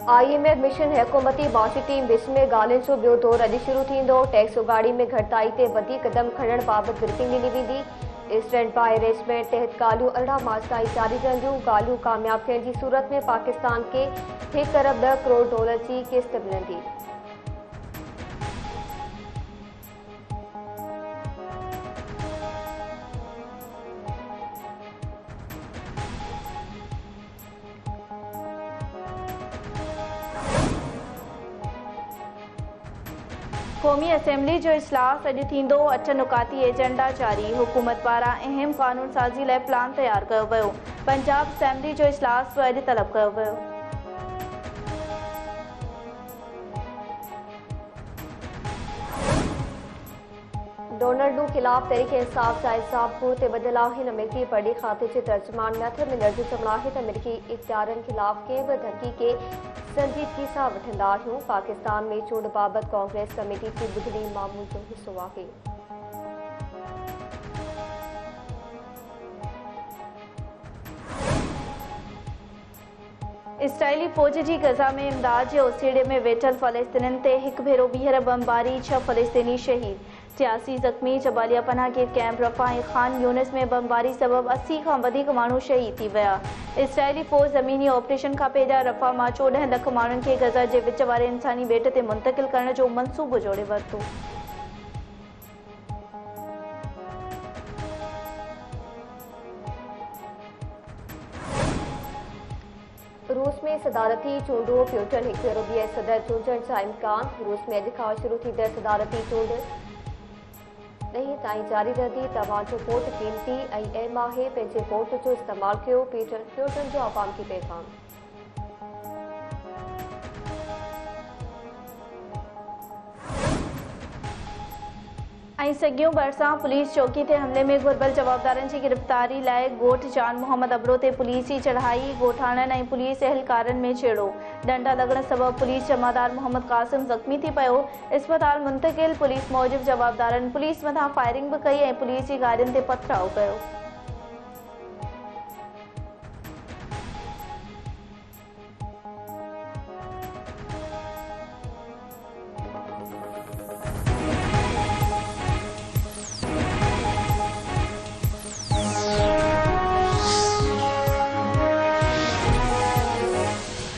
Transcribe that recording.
IMF mission हुकूमती माशी विच में ॻाल्हियुनि जो ॿियो दौर अॼु शुरू थींदो। टैक्स उगाड़ी में घटिताई ते वधीक क़दम खणण बाबति ब्रीफिंग ॾिनी वेंदी। स्टैंड बाय अरेंजमेंट तहत ॻाल्हियूं 18 मार्च ताईं जारी रहंदियूं। ॻाल्हियूं कामयाब थियण जी सूरत में पाकिस्तान खे $1 अरब 10 करोड़ जी किस्त मिलंदी। क़ौमी असेंबली जो इजलास अॼु थींदो। 8 नुकाती एजेंडा जारी। हुकूमत पारां अहम कानून साज़ी लाइ प्लान तैयार कयो वियो। पंजाब असेंबली जो इजलास बि अॼु तलब कयो वियो। डोनाल्डू ख़िलाफ़ तहरीक इंसाफ जा इल्ज़ाम कूड़ ते ॿधियल आहिनि। अमेरिकी बड़ी खाते जे तर्जुमान मैथ्यू मिलर जो चवणु आहे त अमेरिकी इख़्तियारनि ख़िलाफ़ कंहिं बि धमकी खे संजीदगी सां वठंदा आहियूं। पाकिस्तान में चूंड बाबति कांग्रेस कमेटी जी ॿुधणी मामूल जो हिसो आहे। इसराइली फ़ौज जी गज़ा में इमदाद जे ओसीड़े में वेठल फ़लस्तीनियुनि ते हिकु भेरो ॿीहर बमबारी। 6 फ़लस्तीनी शहीद, 83 ज़ख़्मी। जबालिया पनाहगीर कैंप रफ़ा ऐं ख़ान यूनिस में बमबारी सबबि 80 खां वधीक माण्हू शहीद थी विया। इसराइली फ़ौज ज़मीनी ऑपरेशन खां पहिरियां रफ़ा मां 14 लख माण्हुनि खे गज़ा जे विच वारे इंसानी ॿेट ते मुंतक़िल करण जो मंसूबो जोड़े वरितो। रूस में सदारती चूंडूं प्यूटन हिकु भेरो ॿीहर सदर चूंडण जा इम्कान। रूस में अॼु खां शुरू थींदड़ सदारती चूंड 9 ताईं जारी रहंदी। तव्हांजो वोट क़ीमती ऐं अहम आहे। पंहिंजे वोट जो इस्तेमालु कयो। प्यूटन जो अवाम खे पैगाम। ऐं सॻियूं भरिसां पुलिस चौकी ते हमले में घुर्बल जवाबदारनि जी गिरफ़्तारी लाइ ॻोठ जान मोहम्मद अबरो ते पुलिस जी चढ़ाई। ॻोठाणनि ऐं पुलिस एहलकारनि में छेड़ो। डंडा लॻण सबबि पुलिस जमादार मोहम्मद क़ासिम ज़ख़्मी थी पियो। इस्पताल मुंतक़िल। पुलिस मूजिबि जवाबदारनि पुलिस मथां फायरिंग बि कई ऐं पुलिस जी गाॾियुनि ते पथराव कयो।